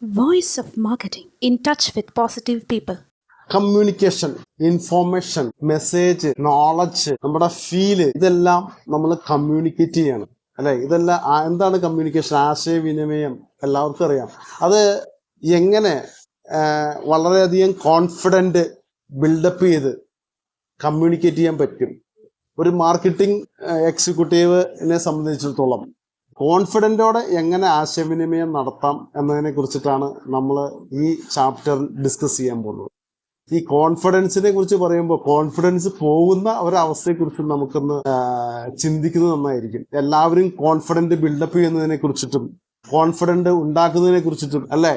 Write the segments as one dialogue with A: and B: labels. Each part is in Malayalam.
A: Voice of marketing, in touch with positive people.
B: Communication, information, message, knowledge, നമ്മുടെ ഫീല്, ഇതെല്ലാം നമ്മൾ കമ്മ്യൂണിക്കേറ്റ് ചെയ്യണം അല്ലെ. ഇതെല്ലാം എന്താണ് കമ്മ്യൂണിക്കേഷൻ? ആശയവിനിമയം എല്ലാവർക്കും അറിയാം. അത് എങ്ങനെ വളരെയധികം കോൺഫിഡൻറ്റ് ബിൽഡപ്പ് ചെയ്ത് കമ്മ്യൂണിക്കേറ്റ് ചെയ്യാൻ പറ്റും ഒരു മാർക്കറ്റിംഗ് എക്സിക്യൂട്ടീവിനെ സംബന്ധിച്ചിടത്തോളം കോൺഫിഡൻറ്റോടെ എങ്ങനെ ആശയവിനിമയം നടത്താം എന്നതിനെ കുറിച്ചിട്ടാണ് നമ്മൾ ഈ ചാപ്റ്ററിൽ ഡിസ്കസ് ചെയ്യാൻ പോകുന്നത്. ഈ കോൺഫിഡൻസിനെ കുറിച്ച് പറയുമ്പോൾ കോൺഫിഡൻസ് പോകുന്ന ഒരവസ്ഥയെക്കുറിച്ച് നമുക്കൊന്ന് ചിന്തിക്കുന്നത് നന്നായിരിക്കും. എല്ലാവരും കോൺഫിഡൻറ്റ് ബിൽഡപ്പ് ചെയ്യുന്നതിനെ കുറിച്ചിട്ടും കോൺഫിഡൻറ്റ് ഉണ്ടാക്കുന്നതിനെ കുറിച്ചിട്ടും അല്ലേ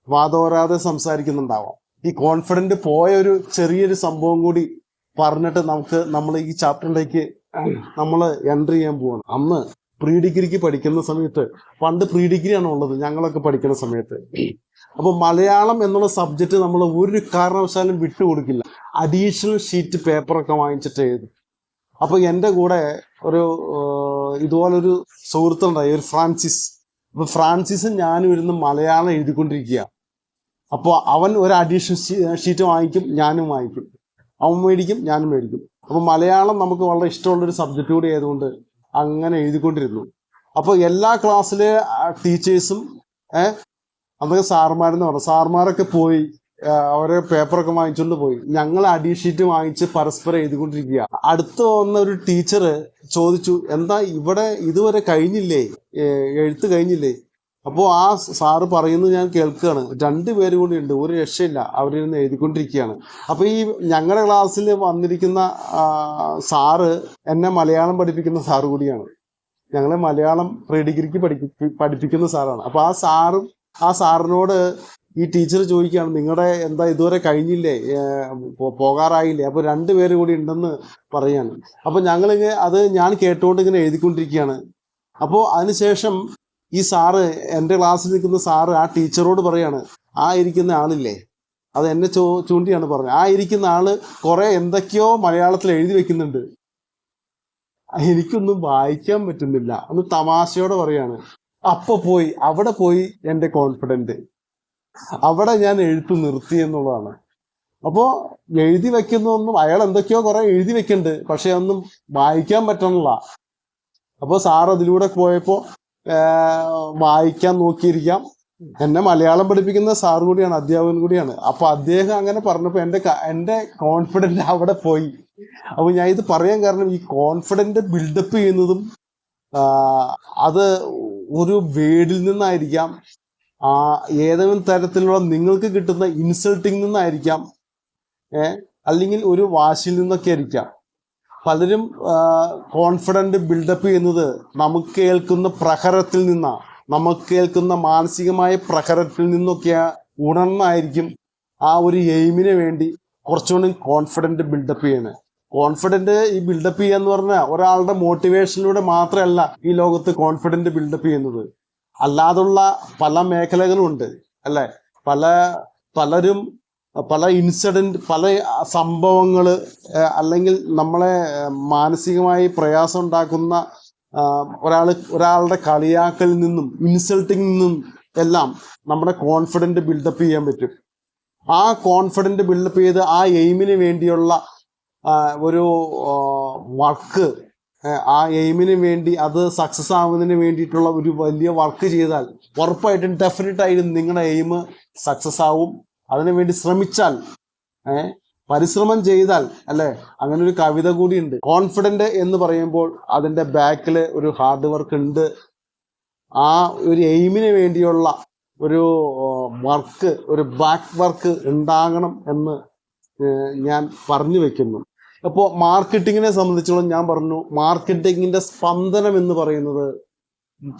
B: വാദോരാതെ സംസാരിക്കുന്നുണ്ടാവാം. ഈ കോൺഫിഡൻറ്റ് പോയ ഒരു ചെറിയൊരു സംഭവം കൂടി പറഞ്ഞിട്ട് നമ്മൾ ഈ ചാപ്റ്ററിലേക്ക് നമ്മൾ എൻട്രി ചെയ്യാൻ പോവാണ്. അന്ന് പ്രീ ഡിഗ്രിക്ക് പഠിക്കുന്ന സമയത്ത്, പണ്ട് പ്രീ ഡിഗ്രി ആണ് ഉള്ളത് ഞങ്ങളൊക്കെ പഠിക്കുന്ന സമയത്ത്, അപ്പോൾ മലയാളം എന്നുള്ള സബ്ജക്റ്റ് നമ്മൾ ഒരു കാരണവശാലും വിട്ടുകൊടുക്കില്ല. അഡീഷണൽ ഷീറ്റ് പേപ്പറൊക്കെ വാങ്ങിച്ചിട്ട് എഴുതും. അപ്പോൾ എൻ്റെ കൂടെ ഒരു ഇതുപോലൊരു സുഹൃത്തുണ്ടായി, ഒരു ഫ്രാൻസിസ്. അപ്പോൾ ഫ്രാൻസിസും ഞാനും ഇരുന്ന് മലയാളം എഴുതിക്കൊണ്ടിരിക്കുക. അപ്പോൾ അവൻ ഒരു അഡീഷണൽ ഷീറ്റ് വാങ്ങിക്കും, ഞാനും വാങ്ങിക്കും. അവൻ മേടിക്കും, ഞാനും മേടിക്കും. അപ്പോൾ മലയാളം നമുക്ക് വളരെ ഇഷ്ടമുള്ളൊരു സബ്ജക്റ്റ് കൂടി ആയതുകൊണ്ട് അങ്ങനെ എഴുതിക്കൊണ്ടിരുന്നു. അപ്പോൾ എല്ലാ ക്ലാസ്സിലെ ടീച്ചേഴ്സും അന്നൊക്കെ സാർമാരെന്ന് പറഞ്ഞു, സാർമാരൊക്കെ പോയി അവരെ പേപ്പറൊക്കെ വാങ്ങിച്ചുകൊണ്ട് പോയി. ഞങ്ങൾ അടി ഷീറ്റ് വാങ്ങിച്ച് പരസ്പരം എഴുതിക്കൊണ്ടിരിക്കുക. അടുത്ത് വന്ന ഒരു ടീച്ചർ ചോദിച്ചു, എന്താ ഇവിടെ ഇതുവരെ കഴിഞ്ഞില്ലേ, എഴുത്ത് കഴിഞ്ഞില്ലേ? അപ്പോൾ ആ സാറ് പറയുന്നത് ഞാൻ കേൾക്കുകയാണ്, 2 പേര് കൂടി ഉണ്ട്, ഒരു രക്ഷയില്ല, അവരിരുന്ന് എഴുതിക്കൊണ്ടിരിക്കുകയാണ്. അപ്പോൾ ഈ ഞങ്ങളുടെ ക്ലാസ്സിൽ വന്നിരിക്കുന്ന സാറ് എന്നെ മലയാളം പഠിപ്പിക്കുന്ന സാറ് കൂടിയാണ്. ഞങ്ങളെ മലയാളം പ്രീ ഡിഗ്രിക്ക് പഠിപ്പിക്കുന്ന സാറാണ്. അപ്പോൾ ആ സാറിനോട് ഈ ടീച്ചർ ചോദിക്കുകയാണ്, നിങ്ങളുടെ എന്താ ഇതുവരെ കഴിഞ്ഞില്ലേ, പോകാറായില്ലേ? അപ്പോൾ 2 പേര് കൂടി ഉണ്ടെന്ന് പറയാണ്. അപ്പോൾ അത് ഞാൻ കേട്ടുകൊണ്ട് ഇങ്ങനെ എഴുതിക്കൊണ്ടിരിക്കുകയാണ്. അപ്പോൾ അതിനുശേഷം ഈ സാറ്, എൻ്റെ ക്ലാസ്സിൽ നിൽക്കുന്ന സാറ് ആ ടീച്ചറോട് പറയാണ്, ആ ഇരിക്കുന്ന ആളില്ലേ, അത് എന്നെ ചൂണ്ടിയാണ് പറഞ്ഞത്, ആ ഇരിക്കുന്ന ആള് കുറെ എന്തൊക്കെയോ മലയാളത്തിൽ എഴുതി വെക്കുന്നുണ്ട്, എനിക്കൊന്നും വായിക്കാൻ പറ്റുന്നില്ല എന്ന് തമാശയോടെ പറയാണ്. അവിടെ പോയി എൻ്റെ കോൺഫിഡൻറ്റ്, അവിടെ ഞാൻ എഴുത്ത് നിർത്തി എന്നുള്ളതാണ്. അപ്പോൾ എഴുതി വെക്കുന്നൊന്നും, അയാൾ എന്തൊക്കെയോ കുറെ എഴുതി വെക്കുന്നുണ്ട്, പക്ഷെ ഒന്നും വായിക്കാൻ പറ്റണില്ല. അപ്പോൾ സാർ അതിലൂടെ പോയപ്പോൾ വായിക്കാൻ നോക്കിയിരിക്കാം. എന്നെ മലയാളം പഠിപ്പിക്കുന്ന സാർ കൂടിയാണ്, അധ്യാപകൻ കൂടിയാണ്. അപ്പൊ അദ്ദേഹം അങ്ങനെ പറഞ്ഞപ്പോൾ എൻ്റെ കോൺഫിഡൻറ്റ് അവിടെ പോയി. അപ്പോൾ ഞാൻ ഇത് പറയാൻ കാരണം, ഈ കോൺഫിഡൻറ്റ് ബിൽഡപ്പ് ചെയ്യുന്നതും അത് ഒരു വേർഡിൽ നിന്നായിരിക്കാം, ഏതെങ്കിലും തരത്തിലുള്ള നിങ്ങൾക്ക് കിട്ടുന്ന ഇൻസൾട്ടിൽ നിന്നായിരിക്കാം, അല്ലെങ്കിൽ ഒരു വാശിയിൽ നിന്നൊക്കെ ആയിരിക്കാം. പലരും കോൺഫിഡൻറ്റ് ബിൽഡപ്പ് ചെയ്യുന്നത് നമുക്ക് കേൾക്കുന്ന പ്രഹരത്തിൽ നിന്നാണ്, നമുക്ക് കേൾക്കുന്ന മാനസികമായ പ്രഹരത്തിൽ നിന്നൊക്കെ ഉണർന്നായിരിക്കും ആ ഒരു എയിമിന് വേണ്ടി കുറച്ചുകൂടി കോൺഫിഡൻറ്റ് ബിൽഡപ്പ് ചെയ്യണേ. കോൺഫിഡൻറ്റ് ഈ ബിൽഡപ്പ് ചെയ്യുക എന്ന് പറഞ്ഞാൽ ഒരാളുടെ മോട്ടിവേഷനിലൂടെ മാത്രമല്ല ഈ ലോകത്ത് കോൺഫിഡൻറ്റ് ബിൽഡപ്പ് ചെയ്യുന്നത്. അല്ലാതുള്ള പല മേഖലകളും ഉണ്ട് അല്ലേ. പലരും പല ഇൻസിഡൻറ്റ്, പല സംഭവങ്ങൾ, അല്ലെങ്കിൽ നമ്മളെ മാനസികമായി പ്രയാസം ഉണ്ടാക്കുന്ന ഒരാളുടെ കളിയാക്കലിൽ നിന്നും ഇൻസൾട്ടിൽ നിന്നും എല്ലാം നമ്മുടെ കോൺഫിഡൻറ്റ് ബിൽഡപ്പ് ചെയ്യാൻ പറ്റും. ആ കോൺഫിഡൻറ്റ് ബിൽഡപ്പ് ചെയ്ത് ആ എയിമിന് വേണ്ടിയുള്ള ഒരു വർക്ക്, ആ എയിമിന് വേണ്ടി അത് സക്സസ് ആവുന്നതിന് വേണ്ടിയിട്ടുള്ള ഒരു വലിയ വർക്ക് ചെയ്താൽ ഉറപ്പായിട്ടും ഡെഫിനറ്റായിട്ടും നിങ്ങളുടെ എയിം സക്സസ് ആവും. അതിനുവേണ്ടി ശ്രമിച്ചാൽ, പരിശ്രമം ചെയ്താൽ അല്ലെ. അങ്ങനെ ഒരു കവിത കൂടിയുണ്ട്. കോൺഫിഡൻറ്റ് എന്ന് പറയുമ്പോൾ അതിൻ്റെ ബാക്കിൽ ഒരു ഹാർഡ് വർക്ക് ഉണ്ട്. ആ ഒരു എയിമിന് വേണ്ടിയുള്ള ഒരു വർക്ക്, ഒരു ബാക്ക് വർക്ക് ഉണ്ടാകണം എന്ന് ഞാൻ പറഞ്ഞു വെക്കുന്നു. അപ്പോൾ മാർക്കറ്റിങ്ങിനെ സംബന്ധിച്ചോളം ഞാൻ പറഞ്ഞു, മാർക്കറ്റിങ്ങിൻ്റെ സ്പന്ദനം എന്ന് പറയുന്നത്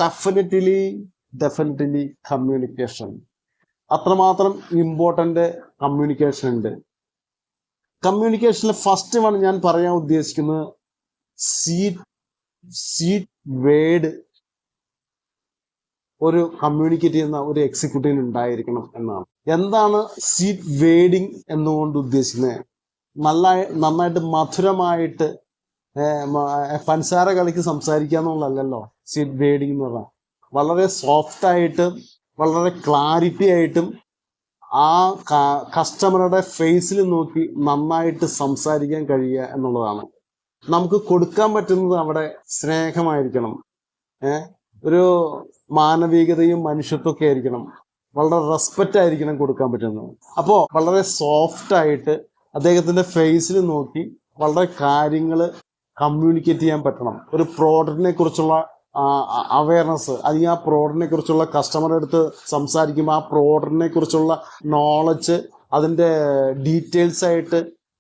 B: ഡെഫിനറ്റ്ലി കമ്മ്യൂണിക്കേഷൻ. അത്രമാത്രം ഇമ്പോർട്ടൻ്റ് കമ്മ്യൂണിക്കേഷൻ ഉണ്ട്. കമ്മ്യൂണിക്കേഷനിൽ ഫസ്റ്റ് വൺ ഞാൻ പറയാൻ ഉദ്ദേശിക്കുന്നത് സീഡ് വേർഡ് ഒരു കമ്മ്യൂണിക്കേറ്റ് ചെയ്യുന്ന ഒരു എക്സിക്യൂട്ടീവ് ഉണ്ടായിരിക്കണം എന്നാണ്. എന്താണ് സീഡ് വേർഡിങ് എന്നുകൊണ്ട് ഉദ്ദേശിക്കുന്നത്? നന്നായിട്ട് മധുരമായിട്ട് പഞ്ചസാര കളിക്ക് സംസാരിക്കുക എന്നുള്ളതല്ലല്ലോ സീഡ് വേർഡിങ് എന്ന് പറഞ്ഞാൽ. വളരെ സോഫ്റ്റായിട്ട് വളരെ ക്ലാരിറ്റി ആയിട്ടും ആ കസ്റ്റമറുടെ ഫേസിൽ നോക്കി നന്നായിട്ട് സംസാരിക്കാൻ കഴിയുക എന്നുള്ളതാണ്. നമുക്ക് കൊടുക്കാൻ പറ്റുന്നത് അവിടെ സ്നേഹമായിരിക്കണം, ഒരു മാനവികതയും മനുഷ്യത്വമൊക്കെ ആയിരിക്കണം, വളരെ റെസ്പെക്റ്റ് ആയിരിക്കണം കൊടുക്കാൻ പറ്റുന്നത്. അപ്പോൾ വളരെ സോഫ്റ്റ് ആയിട്ട് അദ്ദേഹത്തിന്റെ ഫേസിൽ നോക്കി വളരെ കാര്യങ്ങൾ കമ്മ്യൂണിക്കേറ്റ് ചെയ്യാൻ പറ്റണം. ഒരു പ്രോഡക്റ്റിനെ കുറിച്ചുള്ള അവയർനെസ്, അല്ലെങ്കിൽ ആ പ്രോഡക്റ്റിനെ കുറിച്ചുള്ള കസ്റ്റമറുടെ അടുത്ത് സംസാരിക്കുമ്പോൾ ആ പ്രോഡക്റ്റിനെ കുറിച്ചുള്ള നോളജ്, അതിൻ്റെ ഡീറ്റെയിൽസ് ആയിട്ട്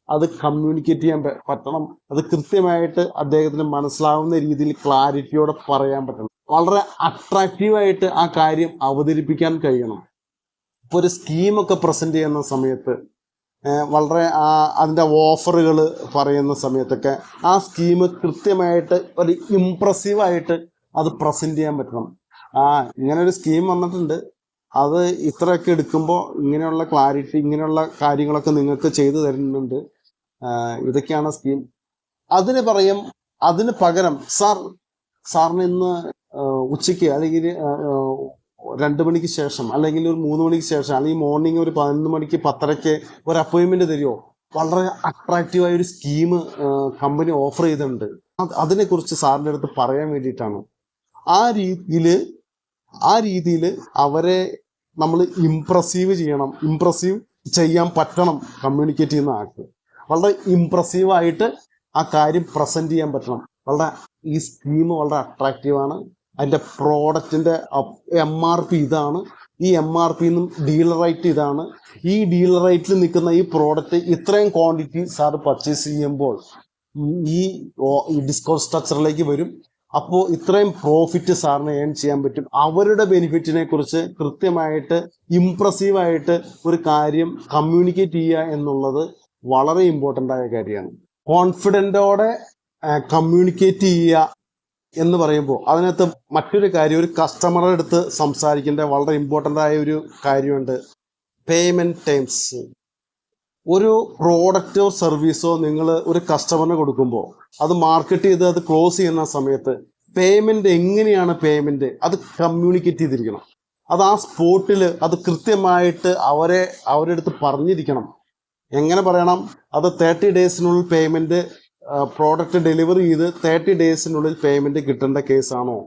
B: അത് കമ്മ്യൂണിക്കേറ്റ് ചെയ്യാൻ പറ്റണം. അത് കൃത്യമായിട്ട് അദ്ദേഹത്തിന് മനസ്സിലാവുന്ന രീതിയിൽ ക്ലാരിറ്റിയോടെ പറയാൻ പറ്റണം. വളരെ അട്രാക്റ്റീവായിട്ട് ആ കാര്യം അവതരിപ്പിക്കാൻ കഴിയണം. ഇപ്പോൾ ഒരു സ്കീമൊക്കെ പ്രസന്റ് ചെയ്യുന്ന സമയത്ത് വളരെ അതിൻ്റെ ഓഫറുകൾ പറയുന്ന സമയത്തൊക്കെ ആ സ്കീം കൃത്യമായിട്ട് ഒരു ഇംപ്രസീവായിട്ട് അത് പ്രസന്റ് ചെയ്യാൻ പറ്റണം. ഇങ്ങനെ ഒരു സ്കീം വന്നിട്ടുണ്ട്, അത് ഇത്രയൊക്കെ എടുക്കുമ്പോൾ ഇങ്ങനെയുള്ള ക്ലാരിറ്റി, ഇങ്ങനെയുള്ള കാര്യങ്ങളൊക്കെ നിങ്ങൾക്ക് ചെയ്തു തരുന്നുണ്ട്, ഇതൊക്കെയാണ് സ്കീം. അതിന് പകരം സാറിന് ഇന്ന് ഉച്ചയ്ക്ക് അല്ലെങ്കിൽ 2 മണിക്ക് ശേഷം, അല്ലെങ്കിൽ ഒരു 3 മണിക്ക് ശേഷം, അല്ലെങ്കിൽ മോർണിംഗ് ഒരു 11 മണിക്ക് 10:30 ഒരു അപ്പോയിൻമെന്റ് തരുമോ? വളരെ അട്രാക്റ്റീവായ ഒരു സ്കീം കമ്പനി ഓഫർ ചെയ്തിട്ടുണ്ട്. അതിനെക്കുറിച്ച് സാറിൻ്റെ അടുത്ത് പറയാൻ വേണ്ടിയിട്ടാണ്. ആ രീതിയിൽ അവരെ നമ്മൾ ഇംപ്രസീവ് ചെയ്യാൻ പറ്റണം. കമ്മ്യൂണിക്കേറ്റ് ചെയ്യുന്ന ആൾക്ക് വളരെ ഇംപ്രസീവായിട്ട് ആ കാര്യം പ്രസന്റ് ചെയ്യാൻ പറ്റണം. ഈ സ്കീം വളരെ അട്രാക്റ്റീവാണ്, അതിൻ്റെ പ്രോഡക്റ്റിൻ്റെ MRP ഇതാണ്, ഈ MRP നിന്നും ഡീലർ റേറ്റ് ഇതാണ്, ഈ ഡീലർ റേറ്റിൽ നിൽക്കുന്ന ഈ പ്രോഡക്റ്റ് ഇത്രയും ക്വാണ്ടിറ്റി സാർ പർച്ചേസ് ചെയ്യുമ്പോൾ ഈ ഡിസ്കൗണ്ട് സ്ട്രക്ചറിലേക്ക് വരും, അപ്പോൾ ഇത്രയും പ്രോഫിറ്റ് സാറിന് ഏൺ ചെയ്യാൻ പറ്റും. അവരുടെ ബെനിഫിറ്റിനെ കുറിച്ച് കൃത്യമായിട്ട് ഇംപ്രസീവായിട്ട് ഒരു കാര്യം കമ്മ്യൂണിക്കേറ്റ് ചെയ്യുക എന്നുള്ളത് വളരെ ഇമ്പോർട്ടൻ്റ് ആയ കാര്യമാണ്. കോൺഫിഡൻറ്റോടെ കമ്മ്യൂണിക്കേറ്റ് ചെയ്യുക എന്ന് പറയുമ്പോൾ അതിനകത്ത് മറ്റൊരു കാര്യം, ഒരു കസ്റ്റമറുടെ അടുത്ത് സംസാരിക്കേണ്ട വളരെ ഇമ്പോർട്ടൻ്റ് ആയ ഒരു കാര്യമുണ്ട്, പേയ്മെൻറ്റ് ടൈംസ്. ഒരു പ്രോഡക്റ്റോ സർവീസോ നിങ്ങൾ ഒരു കസ്റ്റമറിന് കൊടുക്കുമ്പോൾ അത് മാർക്കറ്റ് ചെയ്ത് അത് ക്ലോസ് ചെയ്യുന്ന സമയത്ത് എങ്ങനെയാണ് പേയ്മെൻറ്റ് അത് കമ്മ്യൂണിക്കേറ്റ് ചെയ്തിരിക്കണം. അത് ആ സ്പോട്ടിൽ അത് കൃത്യമായിട്ട് അവരുടെ അടുത്ത് പറഞ്ഞിരിക്കണം. എങ്ങനെ പറയണം? അത് 30 ഡേയ്സിനുള്ളിൽ പേയ്മെൻറ്റ്, പ്രോഡക്റ്റ് ഡെലിവറി ചെയ്ത് 30 ഡേയ്സിനുള്ളിൽ പേയ്മെൻറ്റ് കിട്ടേണ്ട കേസാണോ,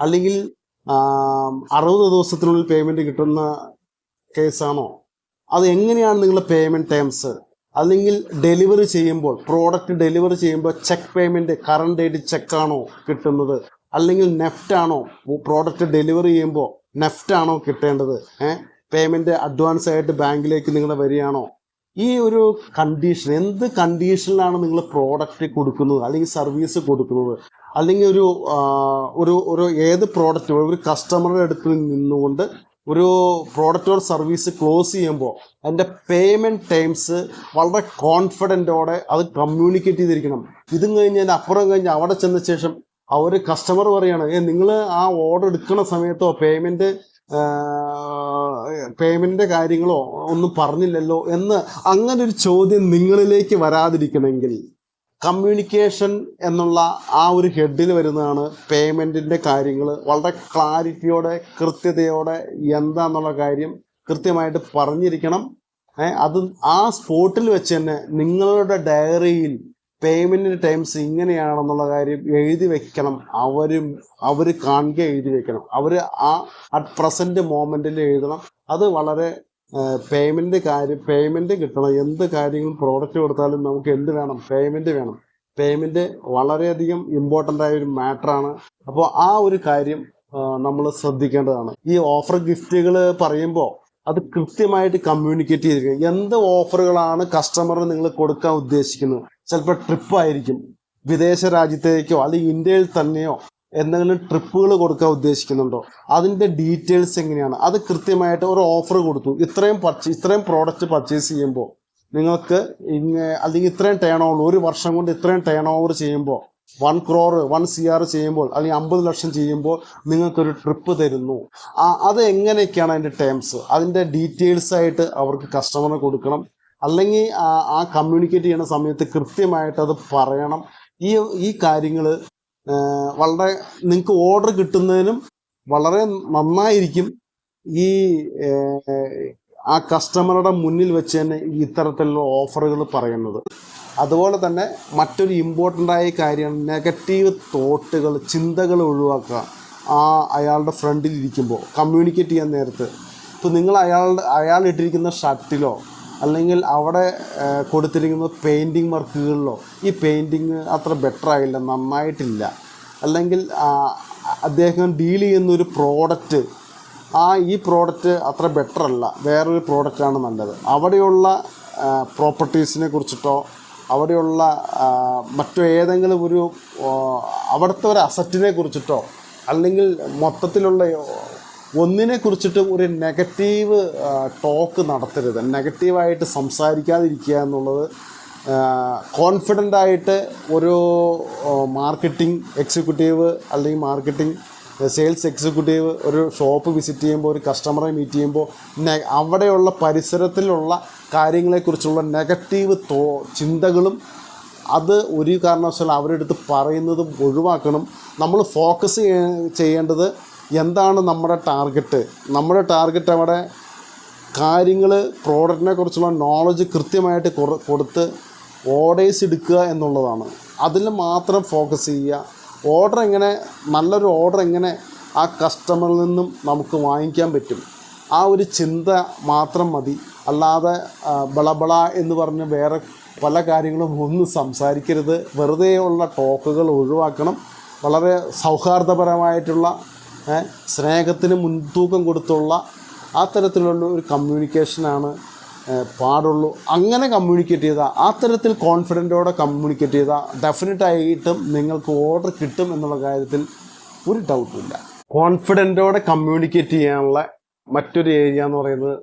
B: അല്ലെങ്കിൽ 60 ദിവസത്തിനുള്ളിൽ പേയ്മെൻറ്റ് കിട്ടുന്ന കേസാണോ? അത് എങ്ങനെയാണ് നിങ്ങളുടെ പേയ്മെൻറ്റ് ടേംസ്? അല്ലെങ്കിൽ ഡെലിവറി ചെയ്യുമ്പോൾ, പ്രോഡക്റ്റ് ഡെലിവറി ചെയ്യുമ്പോൾ ചെക്ക് പേയ്മെൻറ്റ് കറണ്ട് ഡേറ്റ് ചെക്കാണോ കിട്ടുന്നത്, അല്ലെങ്കിൽ നെഫ്റ്റ് ആണോ? പ്രോഡക്റ്റ് ഡെലിവറി ചെയ്യുമ്പോൾ നെഫ്റ്റ് ആണോ കിട്ടേണ്ടത്? പേയ്മെൻറ്റ് അഡ്വാൻസ് ആയിട്ട് ബാങ്കിലേക്ക് നിങ്ങളുടെ വരികയാണോ? ഈ ഒരു കണ്ടീഷൻ, എന്ത് കണ്ടീഷനിലാണ് നിങ്ങൾ പ്രോഡക്റ്റ് കൊടുക്കുന്നത് അല്ലെങ്കിൽ സർവീസ് കൊടുക്കുന്നത്, അല്ലെങ്കിൽ ഒരു ഏത് പ്രോഡക്റ്റ് ഒരു കസ്റ്റമറുടെ അടുത്ത് നിന്നുകൊണ്ട് ഒരു പ്രോഡക്റ്റ് ഓർ സർവീസ് ക്ലോസ് ചെയ്യുമ്പോൾ അതിൻ്റെ പേയ്മെൻറ്റ് ടൈംസ് വളരെ കോൺഫിഡൻറ്റോടെ അത് കമ്മ്യൂണിക്കേറ്റ് ചെയ്തിരിക്കണം. ഇതും കഴിഞ്ഞ് അപ്പുറം കഴിഞ്ഞ് അവിടെ ചെന്ന ശേഷം കസ്റ്റമർ പറയാണ്, നിങ്ങൾ ആ ഓർഡർ എടുക്കുന്ന സമയത്തോ പേയ്മെൻറ്റിൻ്റെ കാര്യങ്ങളോ ഒന്നും പറഞ്ഞില്ലല്ലോ എന്ന് അങ്ങനെ ഒരു ചോദ്യം നിങ്ങളിലേക്ക് വരാതിരിക്കണമെങ്കിൽ കമ്മ്യൂണിക്കേഷൻ എന്നുള്ള ആ ഒരു ഹെഡിൽ വരുന്നതാണ് പേയ്മെൻറ്റിൻ്റെ കാര്യങ്ങൾ. വളരെ ക്ലാരിറ്റിയോടെ കൃത്യതയോടെ എന്താന്നുള്ള കാര്യം കൃത്യമായിട്ട് പറഞ്ഞിരിക്കണം. അത് ആ സ്പോട്ടിൽ വെച്ച് തന്നെ നിങ്ങളുടെ ഡയറിയിൽ പേയ്മെൻറ്റിൻ്റെ ടൈംസ് ഇങ്ങനെയാണെന്നുള്ള കാര്യം എഴുതി വെക്കണം. അവർ കാണുക എഴുതി വെക്കണം. അവർ അറ്റ് പ്രസൻറ്റ് മൊമെൻറ്റിൽ എഴുതണം. അത് വളരെ പേയ്മെൻറ്റ് കിട്ടണം. എന്ത് കാര്യങ്ങളും പ്രോഡക്റ്റ് കൊടുത്താലും നമുക്ക് എന്ത് വേണം? പേയ്മെൻറ്റ് വേണം. പേയ്മെൻറ്റ് വളരെയധികം ഇമ്പോർട്ടൻ്റ് ആയ ഒരു മാറ്ററാണ്. അപ്പോൾ ആ ഒരു കാര്യം നമ്മൾ ശ്രദ്ധിക്കേണ്ടതാണ്. ഈ ഓഫർ ഗിഫ്റ്റുകൾ പറയുമ്പോൾ അത് കൃത്യമായിട്ട് കമ്മ്യൂണിക്കേറ്റ് ചെയ്തിരിക്കുക. എന്ത് ഓഫറുകളാണ് കസ്റ്റമറിന് നിങ്ങൾ കൊടുക്കാൻ ഉദ്ദേശിക്കുന്നത്? ചിലപ്പോൾ ട്രിപ്പായിരിക്കും, വിദേശ രാജ്യത്തേക്കോ അല്ലെങ്കിൽ ഇന്ത്യയിൽ തന്നെയോ എന്തെങ്കിലും ട്രിപ്പുകൾ കൊടുക്കാൻ ഉദ്ദേശിക്കുന്നുണ്ടോ? അതിൻ്റെ ഡീറ്റെയിൽസ് എങ്ങനെയാണ്? അത് കൃത്യമായിട്ട് ഒരു ഓഫർ കൊടുത്തു, ഇത്രയും പ്രോഡക്റ്റ് പർച്ചേസ് ചെയ്യുമ്പോൾ നിങ്ങൾക്ക് അല്ലെങ്കിൽ ഇത്രയും ടേൺ ഓവർ, ഒരു വർഷം കൊണ്ട് ഇത്രയും ടേൺ ഓവർ ചെയ്യുമ്പോൾ 1 crore 1 CR ചെയ്യുമ്പോൾ അല്ലെങ്കിൽ 50 ലക്ഷം ചെയ്യുമ്പോൾ നിങ്ങൾക്കൊരു ട്രിപ്പ് തരുന്നു. അത് എങ്ങനെയൊക്കെയാണ് അതിൻ്റെ ടേംസ്? അതിൻ്റെ ഡീറ്റെയിൽസ് ആയിട്ട് അവർക്ക് കസ്റ്റമറിന് കൊടുക്കണം. അല്ലെങ്കിൽ ആ കമ്മ്യൂണിക്കേറ്റ് ചെയ്യുന്ന സമയത്ത് കൃത്യമായിട്ട് അത് പറയണം. ഈ കാര്യങ്ങൾ വളരെ നിങ്ങൾക്ക് ഓർഡർ കിട്ടുന്നതിനും വളരെ നന്നായിരിക്കും. ഈ ആ കസ്റ്റമറുടെ മുന്നിൽ വെച്ച് തന്നെ ഇത്തരത്തിലുള്ള ഓഫറുകൾ പറയുന്നത്. അതുപോലെ തന്നെ മറ്റൊരു ഇമ്പോർട്ടൻ്റ് ആയ കാര്യമാണ് നെഗറ്റീവ് തോട്ടുകൾ, ചിന്തകൾ ഒഴിവാക്കുക. അയാളുടെ ഫ്രണ്ടിൽ ഇരിക്കുമ്പോൾ കമ്മ്യൂണിക്കേറ്റ് ചെയ്യാൻ നേരത്ത് ഇപ്പോൾ നിങ്ങൾ അയാൾ ഇട്ടിരിക്കുന്ന ഷർട്ടിലോ അല്ലെങ്കിൽ അവിടെ കൊടുത്തിരിക്കുന്ന പെയിൻറ്റിങ് വർക്കുകളിലോ ഈ പെയിൻറ്റിങ് അത്ര ബെറ്റർ ആയില്ല, നന്നായിട്ടില്ല, അല്ലെങ്കിൽ അദ്ദേഹം ഡീൽ ചെയ്യുന്നൊരു പ്രോഡക്റ്റ് ഈ പ്രോഡക്റ്റ് അത്ര ബെറ്റർ അല്ല, വേറൊരു പ്രോഡക്റ്റാണ് നല്ലത്, അവിടെയുള്ള പ്രോപ്പർട്ടീസിനെ കുറിച്ചിട്ടോ അവിടെയുള്ള മറ്റു ഏതെങ്കിലും ഒരു അവിടുത്തെ ഒരു അസറ്റിനെ കുറിച്ചിട്ടോ അല്ലെങ്കിൽ മൊത്തത്തിലുള്ള ഒന്നിനെ കുറിച്ചിട്ട് ഒരു നെഗറ്റീവ് ടോക്ക് നടത്തരുത്. നെഗറ്റീവായിട്ട് സംസാരിക്കാതിരിക്കുക എന്നുള്ളത് കോൺഫിഡൻ്റായിട്ട് ഒരു മാർക്കറ്റിംഗ് എക്സിക്യൂട്ടീവ് അല്ലെങ്കിൽ മാർക്കറ്റിംഗ് സെയിൽസ് എക്സിക്യൂട്ടീവ് ഒരു ഷോപ്പ് വിസിറ്റ് ചെയ്യുമ്പോൾ, ഒരു കസ്റ്റമറെ മീറ്റ് ചെയ്യുമ്പോൾ അവിടെയുള്ള പരിസരത്തിലുള്ള കാര്യങ്ങളെക്കുറിച്ചുള്ള നെഗറ്റീവ് ചിന്തകളും അത് ഒരു കാരണവശാലും അവരുടെ അടുത്ത് പറയുന്നതും ഒഴിവാക്കണം. നമ്മൾ ഫോക്കസ് ചെയ്യേണ്ടത് എന്താണ് നമ്മുടെ ടാർഗറ്റ് അവിടെ കാര്യങ്ങൾ, പ്രോഡക്റ്റിനെ കുറിച്ചുള്ള നോളജ് കൃത്യമായിട്ട് കൊടുത്ത് ഓർഡേഴ്സ് എടുക്കുക എന്നുള്ളതാണ്. അതിൽ മാത്രം ഫോക്കസ് ചെയ്യുക. നല്ലൊരു ഓർഡർ എങ്ങനെ ആ കസ്റ്റമറിൽ നിന്നും നമുക്ക് വാങ്ങിക്കാൻ പറ്റും, ആ ഒരു ചിന്ത മാത്രം മതി. അല്ലാതെ ബളബള എന്ന് പറഞ്ഞ് വേറെ പല കാര്യങ്ങളും ഒന്നും സംസാരിക്കരുത്. വെറുതെയുള്ള ടോക്കുകൾ ഒഴിവാക്കണം. വളരെ സൗഹാർദ്ദപരമായിട്ടുള്ള സ്നേഹത്തിന് മുൻതൂക്കം കൊടുത്തുള്ള ആ തരത്തിലുള്ള ഒരു കമ്മ്യൂണിക്കേഷനാണ് പാടുള്ളൂ. അങ്ങനെ കമ്മ്യൂണിക്കേറ്റ് ചെയ്താൽ, ആ തരത്തിൽ കോൺഫിഡൻറ്റോടെ കമ്മ്യൂണിക്കേറ്റ് ചെയ്താൽ ഡെഫിനറ്റായിട്ടും നിങ്ങൾക്ക് ഓർഡർ കിട്ടും എന്നുള്ള കാര്യത്തിൽ ഒരു ഡൗട്ടുമില്ല. കോൺഫിഡൻറ്റോടെ കമ്മ്യൂണിക്കേറ്റ് ചെയ്യാനുള്ള മറ്റൊരു ഏരിയ എന്ന് പറയുന്നത്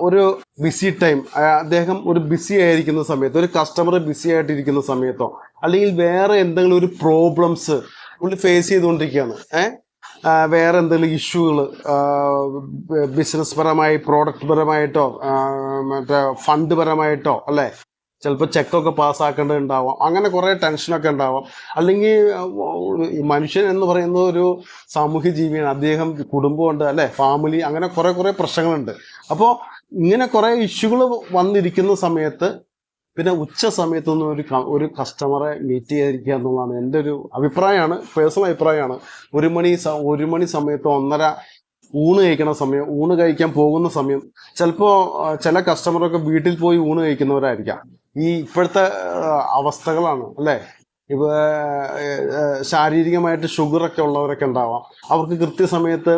B: ഒരു ബിസി ടൈം, അദ്ദേഹം ഒരു ബിസി ആയിരിക്കുന്ന സമയത്ത്, ഒരു കസ്റ്റമർ ബിസി ആയിട്ടിരിക്കുന്ന സമയത്തോ അല്ലെങ്കിൽ വേറെ എന്തെങ്കിലും ഒരു പ്രോബ്ലംസ് പുള്ളി ഫേസ് ചെയ്തുകൊണ്ടിരിക്കുകയാണ്, വേറെ എന്തെങ്കിലും ഇഷ്യൂകൾ ബിസിനസ് പരമായി, പ്രോഡക്റ്റ് പരമായിട്ടോ മറ്റേ ഫണ്ട് പരമായിട്ടോ അല്ലേ, ചിലപ്പോൾ ചെക്കൊക്കെ പാസ്സാക്കേണ്ടതുണ്ടാവാം, അങ്ങനെ കുറേ ടെൻഷനൊക്കെ ഉണ്ടാവാം. അല്ലെങ്കിൽ ഈ മനുഷ്യൻ എന്ന് പറയുന്നത് ഒരു സാമൂഹ്യ ജീവിയാണ്, അദ്ദേഹം കുടുംബമുണ്ട് അല്ലേ, ഫാമിലി, അങ്ങനെ കുറേ പ്രശ്നങ്ങളുണ്ട്. അപ്പോൾ ഇങ്ങനെ കുറേ ഇഷ്യൂകൾ വന്നിരിക്കുന്ന സമയത്ത് പിന്നെ ഉച്ച സമയത്തൊന്നും ഒരു കസ്റ്റമറെ മീറ്റ് ചെയ്യാതിരിക്കുക എന്നുള്ളതാണ് എൻ്റെ ഒരു അഭിപ്രായമാണ്, പേഴ്സണൽ അഭിപ്രായമാണ്. ഒരു മണി സമയത്ത് 1:30 ഊണ് കഴിക്കണ സമയം, ഊണ് കഴിക്കാൻ പോകുന്ന സമയം, ചിലപ്പോൾ ചില കസ്റ്റമറൊക്കെ വീട്ടിൽ പോയി ഊണ് കഴിക്കുന്നവരായിരിക്കാം. ഇപ്പോഴത്തെ അവസ്ഥകളാണ് അല്ലേ, ശാരീരികമായിട്ട് ഷുഗറൊക്കെ ഉള്ളവരൊക്കെ ഉണ്ടാവാം, അവർക്ക് കൃത്യസമയത്ത്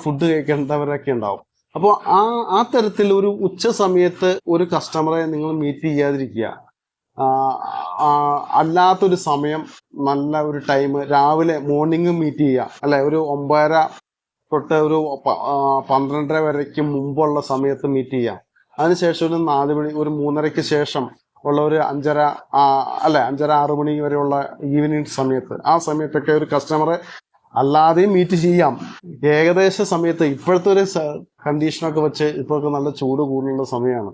B: ഫുഡ് കഴിക്കേണ്ടവരൊക്കെ ഉണ്ടാവും. അപ്പോൾ ആ തരത്തിൽ ഒരു ഉച്ച സമയത്ത് ഒരു കസ്റ്റമറെ നിങ്ങൾ മീറ്റ് ചെയ്യാതിരിക്കുക. അല്ലാത്തൊരു സമയം, നല്ല ഒരു ടൈം, രാവിലെ മോർണിംഗ് മീറ്റ് ചെയ്യുക അല്ലെ, ഒരു 9:30 തൊട്ട് ഒരു 12:30 വരയ്ക്ക് മുമ്പുള്ള സമയത്ത് മീറ്റ് ചെയ്യാം. അതിനുശേഷം ഒരു 4 മണി, ഒരു 3:30ക്ക് ശേഷം ഉള്ള ഒരു 5:30 5:30 6 മണി വരെയുള്ള ഈവനിങ് സമയത്ത്, ആ സമയത്തൊക്കെ ഒരു കസ്റ്റമറെ അല്ലാതെയും മീറ്റ് ചെയ്യാം. ഏകദേശ സമയത്ത് ഇപ്പോഴത്തെ ഒരു കണ്ടീഷനൊക്കെ വെച്ച് ഇപ്പോഴൊക്കെ നല്ല ചൂട് കൂടുതലുള്ള സമയമാണ്.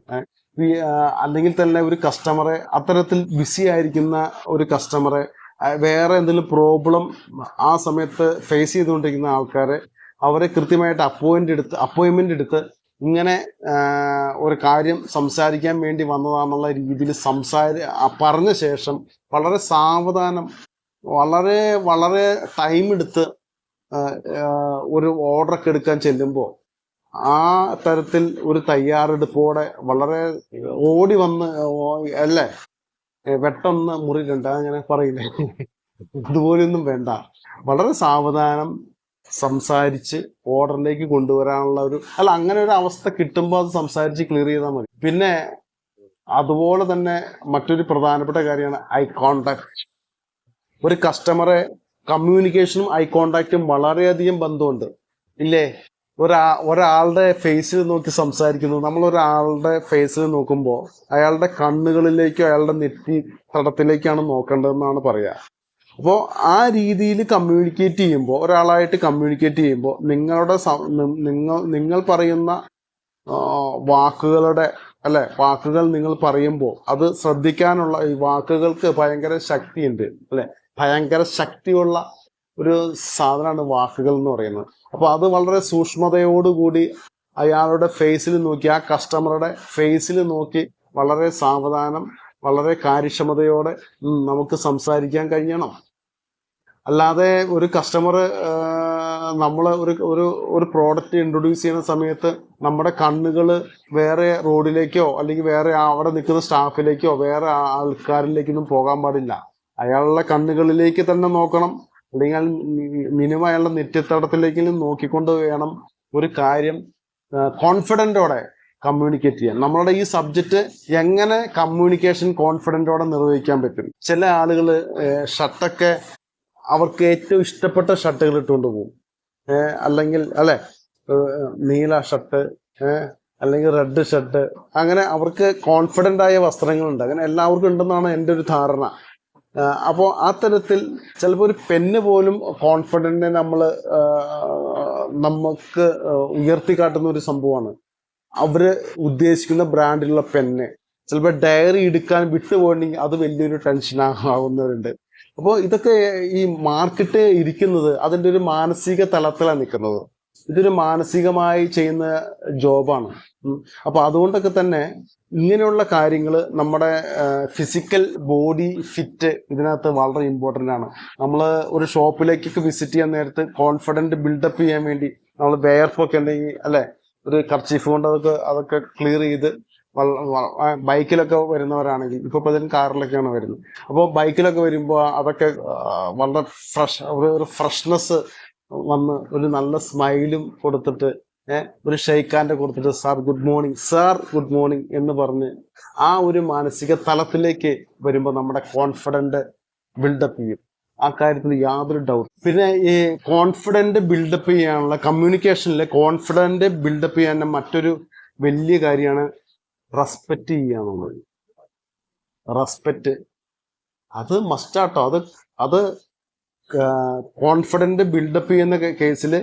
B: അല്ലെങ്കിൽ തന്നെ ഒരു കസ്റ്റമറെ, അത്തരത്തിൽ ബിസി ആയിരിക്കുന്ന ഒരു കസ്റ്റമറെ, വേറെ എന്തെങ്കിലും പ്രോബ്ലം ആ സമയത്ത് ഫേസ് ചെയ്തുകൊണ്ടിരിക്കുന്ന ആൾക്കാരെ, അവരെ കൃത്യമായിട്ട് അപ്പോയിൻമെൻ്റ് എടുത്ത് ഇങ്ങനെ ഒരു കാര്യം സംസാരിക്കാൻ വേണ്ടി വന്നതാണെന്നുള്ള രീതിയിൽ പറഞ്ഞ ശേഷം വളരെ സാവധാനം, വളരെ വളരെ ടൈം എടുത്ത് ഒരു ഓർഡറൊക്കെ എടുക്കാൻ ചെല്ലുമ്പോൾ ആ തരത്തിൽ ഒരു തയ്യാറെടുപ്പോടെ വളരെ ഓടി വന്ന് അല്ലേ, വെട്ടൊന്ന് മുറിയിലുണ്ട് അങ്ങനെ പറയില്ലേ, ഇതുപോലെയൊന്നും വേണ്ട. വളരെ സാവധാനം സംസാരിച്ച് ഓർഡറിലേക്ക് കൊണ്ടുവരാനുള്ള അങ്ങനെ ഒരു അവസ്ഥ കിട്ടുമ്പോൾ അത് സംസാരിച്ച് ക്ലിയർ ചെയ്താൽ മതി. പിന്നെ അതുപോലെ തന്നെ മറ്റൊരു പ്രധാനപ്പെട്ട കാര്യമാണ് ഐ കോണ്ടാക്ട്. ഒരു കസ്റ്റമറെ കമ്മ്യൂണിക്കേഷനും ഐ കോണ്ടാക്റ്റും വളരെയധികം ബന്ധമുണ്ട് ഇല്ലേ. ഒരാളുടെ ഫേസിൽ നോക്കി സംസാരിക്കുന്നു, നമ്മൾ ഒരാളുടെ ഫേസിൽ നോക്കുമ്പോൾ അയാളുടെ കണ്ണുകളിലേക്കോ അയാളുടെ നെറ്റി തടത്തിലേക്കാണ് നോക്കേണ്ടതെന്നാണ് പറയുക. അപ്പോൾ ആ രീതിയിൽ കമ്മ്യൂണിക്കേറ്റ് ചെയ്യുമ്പോൾ, ഒരാളായിട്ട് കമ്മ്യൂണിക്കേറ്റ് ചെയ്യുമ്പോൾ നിങ്ങൾ പറയുന്ന വാക്കുകൾ നിങ്ങൾ പറയുമ്പോൾ അത് ശ്രദ്ധിക്കാനുള്ള, ഈ വാക്കുകൾക്ക് ഭയങ്കര ശക്തിയുണ്ട് അല്ലെ, ഭയങ്കര ശക്തിയുള്ള ഒരു സാധനമാണ് വാക്കുകൾ എന്ന് പറയുന്നത്. അപ്പോൾ അത് വളരെ സൂക്ഷ്മതയോടുകൂടി അയാളുടെ ഫേസിൽ നോക്കി, ആ കസ്റ്റമറുടെ ഫേസിൽ നോക്കി വളരെ സാവധാനം, വളരെ കാര്യക്ഷമതയോടെ നമുക്ക് സംസാരിക്കാൻ കഴിയണം. അല്ലാതെ ഒരു കസ്റ്റമർ നമ്മൾ ഒരു പ്രോഡക്റ്റ് ഇൻട്രൊഡ്യൂസ് ചെയ്യുന്ന സമയത്ത് നമ്മുടെ കണ്ണുകൾ വേറെ റോഡിലേക്കോ അല്ലെങ്കിൽ വേറെ അവിടെ നിൽക്കുന്ന സ്റ്റാഫിലേക്കോ വേറെ ആൾക്കാരിലേക്കൊന്നും പോകാൻ പാടില്ല. അയാളുടെ കണ്ണുകളിലേക്ക് തന്നെ നോക്കണം. അല്ലെങ്കിൽ മിനിമം അയാളുടെ നെറ്റിത്തടത്തിലേക്കും നോക്കിക്കൊണ്ട് വേണം ഒരു കാര്യം കോൺഫിഡൻറ്റോടെ കമ്മ്യൂണിക്കേറ്റ് ചെയ്യാൻ. നമ്മളുടെ ഈ സബ്ജക്റ്റ് എങ്ങനെ കമ്മ്യൂണിക്കേഷൻ കോൺഫിഡൻറ്റോടെ നിർവഹിക്കാൻ പറ്റും. ചില ആളുകൾ ഷർട്ടൊക്കെ അവർക്ക് ഏറ്റവും ഇഷ്ടപ്പെട്ട ഷർട്ടുകൾ ഇട്ടുകൊണ്ട് പോകും, അല്ലെങ്കിൽ അല്ലെ നീല ഷർട്ട്, അല്ലെങ്കിൽ റെഡ് ഷർട്ട്, അങ്ങനെ അവർക്ക് കോൺഫിഡൻ്റ് ആയ വസ്ത്രങ്ങളുണ്ട്. അങ്ങനെ എല്ലാവർക്കും ഉണ്ടെന്നാണ് എൻ്റെ ഒരു ധാരണ. അപ്പോൾ ആ തരത്തിൽ ചിലപ്പോൾ ഒരു പെണ്ണ് പോലും കോൺഫിഡൻറ്റിനെ നമുക്ക് ഉയർത്തിക്കാട്ടുന്ന ഒരു സംഭവമാണ്. അവര് ഉദ്ദേശിക്കുന്ന ബ്രാൻഡിലുള്ള പെണ്ണ് ചിലപ്പോൾ ഡയറി എടുക്കാൻ വിട്ടുപോകണമെങ്കിൽ അത് വലിയൊരു ടെൻഷൻ ആവുന്നവരുണ്ട്. അപ്പോൾ ഇതൊക്കെ ഈ മാർക്കറ്റ് ഇരിക്കുന്നത് അതിൻ്റെ ഒരു മാനസിക തലത്തിലാണ് നിൽക്കുന്നത്. ഇതൊരു മാനസികമായി ചെയ്യുന്ന ജോബാണ്. അപ്പോൾ അതുകൊണ്ടൊക്കെ തന്നെ ഇങ്ങനെയുള്ള കാര്യങ്ങൾ നമ്മുടെ ഫിസിക്കൽ ബോഡി ഫിറ്റ് ഇതിനകത്ത് വളരെ ഇമ്പോർട്ടൻ്റ് ആണ്. നമ്മൾ ഒരു ഷോപ്പിലേക്കൊക്കെ വിസിറ്റ് ചെയ്യാൻ നേരത്ത് കോൺഫിഡൻറ്റ് ബിൽഡപ്പ് ചെയ്യാൻ വേണ്ടി നമ്മൾ വേർപ്പൊക്കെ ഉണ്ടെങ്കിൽ അല്ലെ ഒരു കർച്ചീഫ് കൊണ്ട് അതൊക്കെ ക്ലിയർ ചെയ്ത് ബൈക്കിലൊക്കെ വരുന്നവരാണെങ്കിൽ, ഇപ്പൊ പലരും കാറിലൊക്കെയാണ് വരുന്നത്. അപ്പോൾ ബൈക്കിലൊക്കെ വരുമ്പോൾ അതൊക്കെ വളരെ ഒരു ഫ്രഷ്നെസ് വന്ന് ഒരു നല്ല സ്മൈലും കൊടുത്തിട്ട് ഒരു ഷെയ്ക്കാൻ്റെ കൊടുത്തിട്ട് sir good morning, sir good morning എന്ന് പറഞ്ഞ് ആ ഒരു മാനസിക തലത്തിലേക്ക് വരുമ്പോൾ നമ്മുടെ കോൺഫിഡൻറ്റ് ബിൽഡപ്പ് ചെയ്യും. ആ കാര്യത്തിൽ യാതൊരു ഡൗട്ട്. പിന്നെ ഈ കോൺഫിഡൻറ്റ് ബിൽഡപ്പ് ചെയ്യാനുള്ള കമ്മ്യൂണിക്കേഷനിൽ കോൺഫിഡൻറ്റ് ബിൽഡപ്പ് ചെയ്യാൻ മറ്റൊരു വലിയ കാര്യമാണ് റെസ്പെക്റ്റ് ചെയ്യുക എന്നുള്ളത്. റെസ്പെക്റ്റ് അത് മസ്റ്റാട്ടോ. അത് കോൺഫിഡൻറ്റ് ബിൽഡപ്പ് ചെയ്യുന്ന കേസിൽ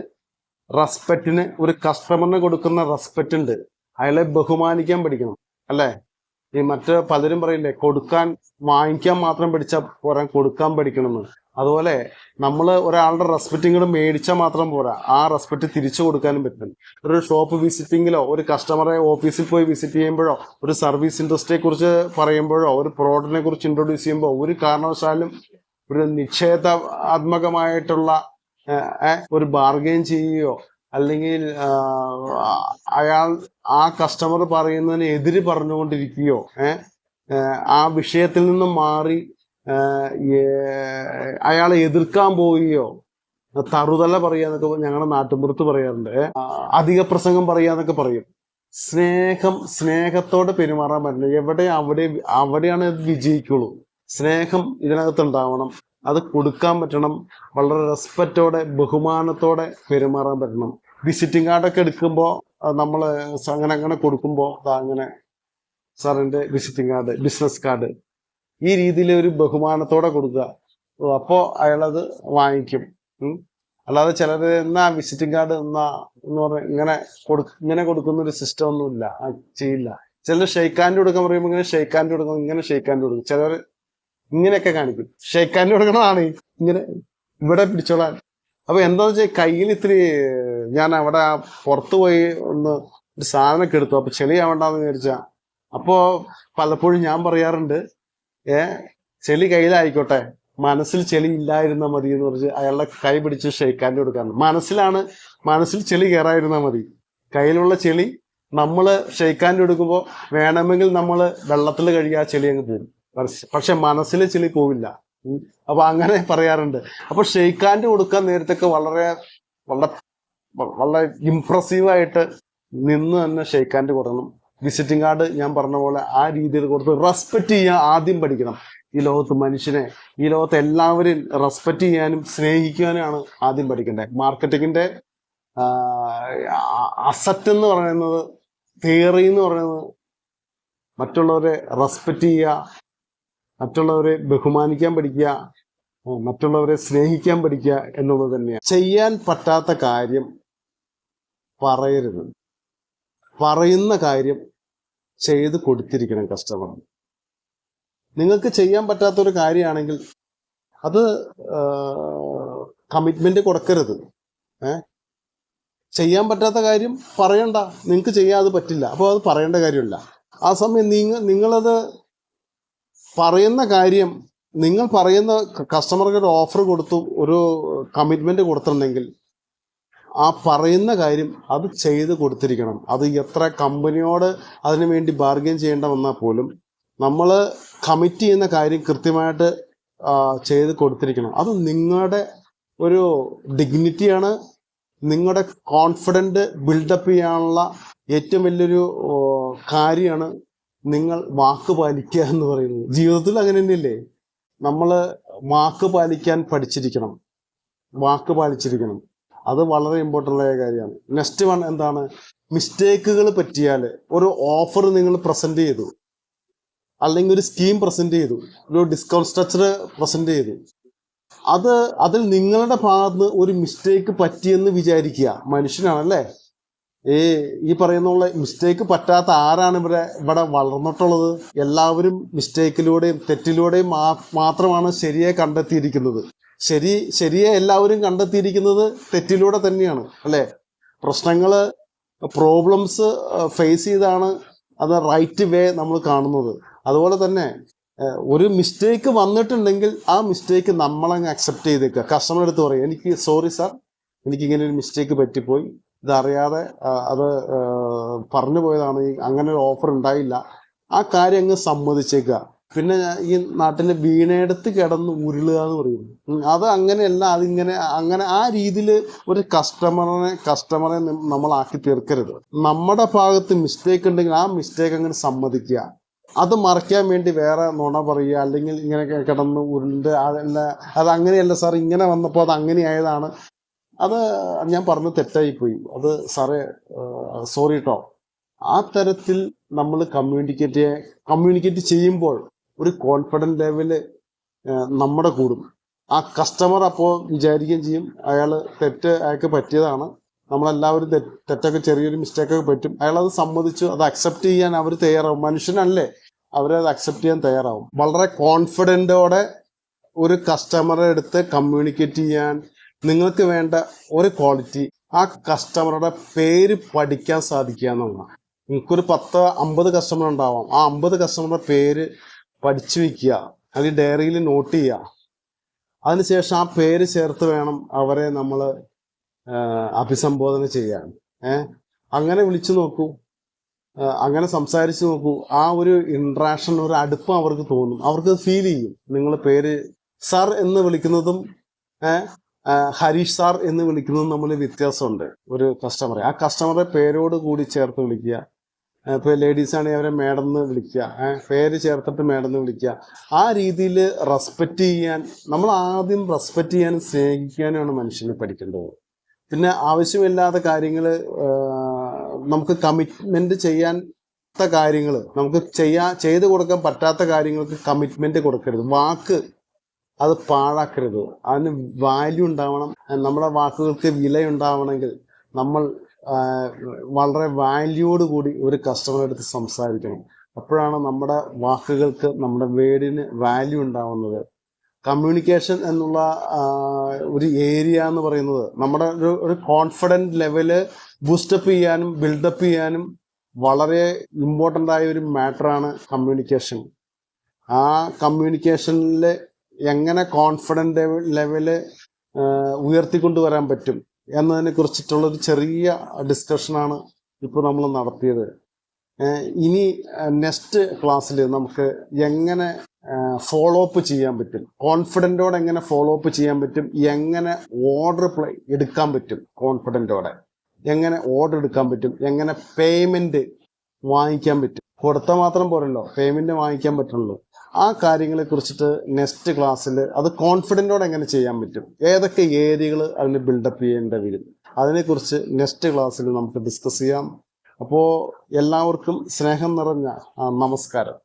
B: റെസ്പെക്റ്റിന്, ഒരു കസ്റ്റമറിന് കൊടുക്കുന്ന റെസ്പെക്റ്റ് ഉണ്ട്, അയാളെ ബഹുമാനിക്കാൻ പഠിക്കണം അല്ലേ. ഈ മറ്റ് പലരും പറയില്ലേ വാങ്ങിക്കാൻ മാത്രം പഠിച്ചാൽ പോരാ, കൊടുക്കാൻ പഠിക്കണമെന്ന്. അതുപോലെ നമ്മൾ ഒരാളുടെ റെസ്പെക്റ്റ് ഇങ്ങോട്ട് മേടിച്ചാൽ മാത്രം പോരാ, ആ റെസ്പെക്റ്റ് തിരിച്ചു കൊടുക്കാനും പറ്റും. ഒരു ഷോപ്പ് വിസിറ്റിങ്ങിലോ ഒരു കസ്റ്റമറെ ഓഫീസിൽ പോയി വിസിറ്റ് ചെയ്യുമ്പോഴോ ഒരു സർവീസ് ഇൻഡസ്ട്രിയെ കുറിച്ച് പറയുമ്പോഴോ ഒരു പ്രോഡക്റ്റിനെ കുറിച്ച് ഇൻട്രൊഡ്യൂസ് ചെയ്യുമ്പോൾ ഒരു കാരണവശാലും ഒരു നിഷേധാത്മകമായിട്ടുള്ള ഒരു ബാർഗെയിൻ ചെയ്യുകയോ അല്ലെങ്കിൽ ആ കസ്റ്റമർ പറയുന്നതിന് എതിര് പറഞ്ഞുകൊണ്ടിരിക്കുകയോ ആ വിഷയത്തിൽ നിന്നും മാറി അയാളെ എതിർക്കാൻ പോവുകയോ തറുതല പറയാന്നൊക്കെ ഞങ്ങളുടെ നാട്ടുമ്പുറത്ത് പറയാറുണ്ട്. അധിക പ്രസംഗം പറയാന്നൊക്കെ പറയും. സ്നേഹത്തോടെ പെരുമാറാൻ പറ്റില്ല. അവിടെയാണ് ഇത് വിജയിക്കുള്ളൂ. സ്നേഹം ഇതിനകത്ത് ഉണ്ടാവണം, അത് കൊടുക്കാൻ പറ്റണം, വളരെ റെസ്പെക്റ്റോടെ ബഹുമാനത്തോടെ പെരുമാറാൻ പറ്റണം. വിസിറ്റിംഗ് കാർഡൊക്കെ എടുക്കുമ്പോൾ നമ്മൾ അങ്ങനെ കൊടുക്കുമ്പോൾ അങ്ങനെ സാറിൻ്റെ വിസിറ്റിംഗ് കാർഡ്, ബിസിനസ് കാർഡ്, ഈ രീതിയിൽ ഒരു ബഹുമാനത്തോടെ കൊടുക്കുക. അപ്പോൾ അയാളത് വാങ്ങിക്കും. അല്ലാതെ ചിലർ എന്നാ വിസിറ്റിംഗ് കാർഡ് എന്ന് പറഞ്ഞ ഇങ്ങനെ കൊടുക്കുന്ന ഒരു സിസ്റ്റം ഒന്നുമില്ല, ചെയ്യില്ല. ചിലർ ഷെയ്ക്ക് ഹാൻഡ് കൊടുക്കാൻ പറയുമ്പോൾ ഇങ്ങനെ ഷെയ്ക്ക് ഹാൻഡ് കൊടുക്കും, ഇങ്ങനെ ഷെയ്ക്ക് ഹാൻഡ് കൊടുക്കും. ചിലർ ഇങ്ങനെയൊക്കെ കാണിക്കും. ഷെയ്ക്ക് ഹാൻഡ് കൊടുക്കണതാണ് ഇങ്ങനെ ഇവിടെ പിടിച്ചോളാൻ. അപ്പൊ എന്താന്ന് വെച്ചാൽ കയ്യിൽ ഇത്തിരി ഞാൻ അവിടെ പുറത്തു പോയി ഒരു സാധനമൊക്കെ എടുത്തു, അപ്പൊ ചെളിയാവണ്ടെന്ന് വിചാരിച്ച. അപ്പോ പലപ്പോഴും ഞാൻ പറയാറുണ്ട്, ചെളി കയ്യിലായിക്കോട്ടെ, മനസ്സിൽ ചെളി ഇല്ലായിരുന്നാൽ മതി എന്ന് പറഞ്ഞ് അയാളുടെ കൈ പിടിച്ച് ഷെയ്ക്ക് ഹാൻഡ് കൊടുക്കാറുണ്ട്. മനസ്സിൽ ചെളി കയറായിരുന്നാൽ മതി. കയ്യിലുള്ള ചെളി നമ്മൾ ഷെയ്ക്ക് ഹാൻഡ് കൊടുക്കുമ്പോൾ വേണമെങ്കിൽ നമ്മൾ വെള്ളത്തിൽ കഴുകിയ ആ ചെളി അങ്ങ് പോകും. പക്ഷെ മനസ്സിലെ ചെളി പോവില്ല. അപ്പൊ അങ്ങനെ പറയാറുണ്ട്. അപ്പൊ ഷെയ്ക്ക് ഹാൻഡ് കൊടുക്കാൻ നേരത്തൊക്കെ വളരെ വളരെ വളരെ ഇംപ്രസീവായിട്ട് നിന്ന് തന്നെ ഷെയ്ക്ക് ഹാൻഡ് കൊടുക്കണം. വിസിറ്റിംഗ് കാർഡ് ഞാൻ പറഞ്ഞ പോലെ ആ രീതിയിൽ കൊടുത്ത് റെസ്പെക്റ്റ് ചെയ്യാൻ ആദ്യം പഠിക്കണം. ഈ ലോകത്ത് എല്ലാവരും റെസ്പെക്റ്റ് ചെയ്യാനും സ്നേഹിക്കാനുമാണ് ആദ്യം പഠിക്കേണ്ടത്. മാർക്കറ്റിങ്ങിന്റെ അസറ്റ് എന്ന് പറയുന്നത്, തിയറി എന്ന് പറയുന്നത് മറ്റുള്ളവരെ റെസ്പെക്റ്റ് ചെയ്യുക, മറ്റുള്ളവരെ ബഹുമാനിക്കാൻ പഠിക്കുക, മറ്റുള്ളവരെ സ്നേഹിക്കാൻ പഠിക്കുക എന്നുള്ളത് തന്നെയാണ്. ചെയ്യാൻ പറ്റാത്ത കാര്യം പറയരുത്. പറയുന്ന കാര്യം ചെയ്ത് കൊടുത്തിരിക്കണം കസ്റ്റമർ. നിങ്ങൾക്ക് ചെയ്യാൻ പറ്റാത്തൊരു കാര്യമാണെങ്കിൽ അത് കമ്മിറ്റ്മെന്റ് കൊടുക്കരുത്. ചെയ്യാൻ പറ്റാത്ത കാര്യം പറയണ്ട, നിങ്ങൾക്ക് ചെയ്യാതെ പറ്റില്ല, അപ്പോൾ അത് പറയേണ്ട കാര്യമില്ല. ആ സമയം നിങ്ങളത് പറയുന്ന കാര്യം, നിങ്ങൾ പറയുന്ന കസ്റ്റമർക്ക് ഒരു ഓഫർ കൊടുത്തു, ഒരു കമ്മിറ്റ്മെന്റ് കൊടുത്തിട്ടുണ്ടെങ്കിൽ ആ പറയുന്ന കാര്യം അത് ചെയ്ത് കൊടുത്തിരിക്കണം. അത് എത്ര കമ്പനിയോട് അതിനു വേണ്ടി ബാർഗെയിൻ ചെയ്യേണ്ട വന്നാൽ പോലും നമ്മൾ കമ്മിറ്റ് ചെയ്യുന്ന കാര്യം കൃത്യമായിട്ട് ചെയ്ത് കൊടുത്തിരിക്കണം. അത് നിങ്ങളുടെ ഒരു ഡിഗ്നിറ്റിയാണ്, നിങ്ങളുടെ കോൺഫിഡൻറ്റ് ബിൽഡപ്പ് ചെയ്യാനുള്ള ഏറ്റവും വലിയൊരു കാര്യമാണ് നിങ്ങൾ വാക്ക് പാലിക്കുക എന്ന് പറയുന്നത്. ജീവിതത്തിൽ അങ്ങനെ തന്നെയല്ലേ, നമ്മൾ വാക്ക് പാലിക്കാൻ പഠിച്ചിരിക്കണം, വാക്ക് പാലിച്ചിരിക്കണം. അത് വളരെ ഇമ്പോർട്ടൻ്റ് ആയ കാര്യമാണ്. നെക്സ്റ്റ് വൺ എന്താണ്? മിസ്റ്റേക്കുകൾ പറ്റിയാൽ ഒരു ഓഫർ നിങ്ങൾ പ്രസൻറ്റ് ചെയ്തു, അല്ലെങ്കിൽ ഒരു സ്കീം പ്രസൻറ്റ് ചെയ്തു, ഒരു ഡിസ്കൗണ്ട് സ്ട്രക്ചർ പ്രസൻറ്റ് ചെയ്തു, അതിൽ നിങ്ങളുടെ ഭാഗത്ത് ഒരു മിസ്റ്റേക്ക് പറ്റിയെന്ന് വിചാരിക്കുക. മനുഷ്യനാണല്ലേ, ഈ പറയുന്നുള്ള മിസ്റ്റേക്ക് പറ്റാത്ത ആരാണ് ഇവിടെ വളർന്നിട്ടുള്ളത്? എല്ലാവരും മിസ്റ്റേക്കിലൂടെയും തെറ്റിലൂടെയും മാത്രമാണ് ശരിയെ കണ്ടെത്തിയിരിക്കുന്നത്. ശരിയെ എല്ലാവരും കണ്ടെത്തിയിരിക്കുന്നത് തെറ്റിലൂടെ തന്നെയാണ്, അല്ലേ? പ്രശ്നങ്ങൾ, പ്രോബ്ലംസ് ഫേസ് ചെയ്താണ് അത് റൈറ്റ് വേ നമ്മൾ കാണുന്നത്. അതുപോലെ തന്നെ ഒരു മിസ്റ്റേക്ക് വന്നിട്ടുണ്ടെങ്കിൽ ആ മിസ്റ്റേക്ക് നമ്മളങ്ങ് അക്സെപ്റ്റ് ചെയ്തേക്കുക. കസ്റ്റമർ എടുത്ത് പറയും, എനിക്ക് സോറി സാർ, എനിക്കിങ്ങനെ ഒരു മിസ്റ്റേക്ക് പറ്റിപ്പോയി, ഇതറിയാതെ അത് പറഞ്ഞു പോയതാണ്, അങ്ങനെ ഒരു ഓഫർ ഉണ്ടായില്ല. ആ കാര്യം അങ്ങ് സമ്മതിച്ചേക്കുക. പിന്നെ ഈ നാട്ടിൽ വീണയെടുത്ത് കിടന്ന് ഉരുളുക എന്ന് പറയും. അത് അങ്ങനെയല്ല, അങ്ങനെ ആ രീതിയിൽ ഒരു കസ്റ്റമറെ നമ്മളാക്കി തീർക്കരുത്. നമ്മുടെ ഭാഗത്ത് മിസ്റ്റേക്ക് ഉണ്ടെങ്കിൽ ആ മിസ്റ്റേക്ക് അങ്ങനെ സമ്മതിക്കുക. അത് മറയ്ക്കാൻ വേണ്ടി വേറെ നുണ പറയുക, അല്ലെങ്കിൽ ഇങ്ങനെ കിടന്ന് ഉരുണ്ട് അത് അങ്ങനെയല്ല സാർ, ഇങ്ങനെ വന്നപ്പോൾ അത് അങ്ങനെയായതാണ്, അത് ഞാൻ പറഞ്ഞ് തെറ്റായിപ്പോയി, അത് സാറേ സോറി കേട്ടോ. ആ തരത്തിൽ നമ്മൾ കമ്മ്യൂണിക്കേറ്റ് ചെയ്യുമ്പോൾ ഒരു കോൺഫിഡൻസ് ലെവല് നമ്മുടെ കൂടും. ആ കസ്റ്റമർ അപ്പോൾ വിചാരിക്കുകയും ചെയ്യും അയാൾക്ക് പറ്റിയതാണ്, നമ്മളെല്ലാവരും തെറ്റൊക്കെ ചെറിയൊരു മിസ്റ്റേക്കൊക്കെ പറ്റും, അയാളത് സമ്മതിച്ചു, അത് അക്സെപ്റ്റ് ചെയ്യാൻ അവർ തയ്യാറാവും. മനുഷ്യനല്ലേ, അവരത് അക്സെപ്റ്റ് ചെയ്യാൻ തയ്യാറാവും. വളരെ കോൺഫിഡൻറ്റോടെ ഒരു കസ്റ്റമറെ എടുത്ത് കമ്മ്യൂണിക്കേറ്റ് ചെയ്യാൻ നിങ്ങൾക്ക് വേണ്ട ഒരു ക്വാളിറ്റി ആ കസ്റ്റമറുടെ പേര് പഠിക്കാൻ സാധിക്കുക എന്നുള്ളതാണ്. നിങ്ങൾക്കൊരു 10-50 കസ്റ്റമർ ഉണ്ടാവാം, ആ 50 കസ്റ്റമറുടെ പേര് പഠിച്ചു വയ്ക്കുക, അല്ലെങ്കിൽ ഡയറിയിൽ നോട്ട് ചെയ്യുക. അതിനുശേഷം ആ പേര് ചേർത്ത് വേണം അവരെ നമ്മൾ അഭിസംബോധന ചെയ്യാൻ. അങ്ങനെ വിളിച്ചു നോക്കൂ, അങ്ങനെ സംസാരിച്ച് നോക്കൂ. ആ ഒരു ഇൻട്രാക്ഷൻ, ഒരു അടുപ്പം അവർക്ക് തോന്നും, അവർക്ക് ഫീൽ ചെയ്യും. നിങ്ങൾ പേര് സാർ എന്ന് വിളിക്കുന്നതും ഹരീഷ് സാർ എന്ന് വിളിക്കുന്നതും തമ്മിൽ വ്യത്യാസമുണ്ട്. ഒരു കസ്റ്റമറെ ആ കസ്റ്റമറെ പേരോട് കൂടി ചേർത്ത് വിളിക്കുക. ഇപ്പോൾ ലേഡീസ് ആണെങ്കിൽ അവരെ മേഡം എന്ന് വിളിക്കുക, പേര് ചേർത്തിട്ട് മേഡം എന്ന് വിളിക്കുക. ആ രീതിയിൽ റെസ്പെക്റ്റ് ചെയ്യാൻ, നമ്മൾ ആദ്യം റെസ്പെക്റ്റ് ചെയ്യാനും സ്നേഹിക്കാനുമാണ് മനുഷ്യനെ പഠിക്കേണ്ടത്. പിന്നെ ആവശ്യമില്ലാത്ത കാര്യങ്ങൾ, നമുക്ക് കമ്മിറ്റ്മെന്റ് ചെയ്യാത്ത കാര്യങ്ങൾ, നമുക്ക് ചെയ്തു കൊടുക്കാൻ പറ്റാത്ത കാര്യങ്ങൾക്ക് കമ്മിറ്റ്മെന്റ് കൊടുക്കരുത്. വാക്ക് അത് പാഴാക്കരുത്. അതിന് വാല്യൂ ഉണ്ടാവണം. നമ്മുടെ വാക്കുകൾക്ക് വിലയുണ്ടാവണമെങ്കിൽ നമ്മൾ വളരെ വാല്യൂയോട് കൂടി ഒരു കസ്റ്റമറെ അടുത്ത് സംസാരിക്കണം. അപ്പോഴാണ് നമ്മുടെ വാക്കുകൾക്ക്, നമ്മുടെ വേർഡിന് വാല്യൂ ഉണ്ടാവുന്നത്. കമ്മ്യൂണിക്കേഷൻ എന്നുള്ള ഒരു ഏരിയ എന്ന് പറയുന്നത് നമ്മുടെ ഒരു കോൺഫിഡൻറ്റ് ലെവല് ബൂസ്റ്റപ്പ് ചെയ്യാനും ബിൽഡപ്പ് ചെയ്യാനും വളരെ ഇമ്പോർട്ടൻ്റ് ആയ ഒരു മാറ്ററാണ് കമ്മ്യൂണിക്കേഷൻ. ആ കമ്മ്യൂണിക്കേഷനിൽ എങ്ങനെ കോൺഫിഡൻറ്റ് ലെവല് ഉയർത്തിക്കൊണ്ടുവരാൻ പറ്റും എന്നതിനെ കുറിച്ചിട്ടുള്ളൊരു ചെറിയ ഡിസ്കഷനാണ് ഇപ്പോൾ നമ്മൾ നടത്തിയത്. ഇനി നെക്സ്റ്റ് ക്ലാസ്സിൽ നമുക്ക് എങ്ങനെ ഫോളോ അപ്പ് ചെയ്യാൻ പറ്റും, കോൺഫിഡൻറ്റോടെ എങ്ങനെ ഫോളോ അപ്പ് ചെയ്യാൻ പറ്റും, എങ്ങനെ ഓർഡർ എടുക്കാൻ പറ്റും, കോൺഫിഡൻറ്റോടെ എങ്ങനെ ഓർഡർ എടുക്കാൻ പറ്റും, എങ്ങനെ പേയ്മെൻറ്റ് വാങ്ങിക്കാൻ പറ്റും. കൊടുത്താൽ മാത്രം പോരല്ലോ, പേയ്മെൻറ്റ് വാങ്ങിക്കാൻ പറ്റുള്ളൂ. ആ കാര്യങ്ങളെ കുറിച്ചിട്ട് നെക്സ്റ്റ് ക്ലാസ്സിൽ അത് കോൺഫിഡൻറ്റോടെ എങ്ങനെ ചെയ്യാൻ പറ്റും, ഏതൊക്കെ ഏരിയകൾ അതിന് ബിൽഡപ്പ് ചെയ്യേണ്ടി വരും, അതിനെക്കുറിച്ച് നെക്സ്റ്റ് ക്ലാസ്സിൽ നമുക്ക് ഡിസ്കസ് ചെയ്യാം. അപ്പോൾ എല്ലാവർക്കും സ്നേഹം നിറഞ്ഞ നമസ്കാരം.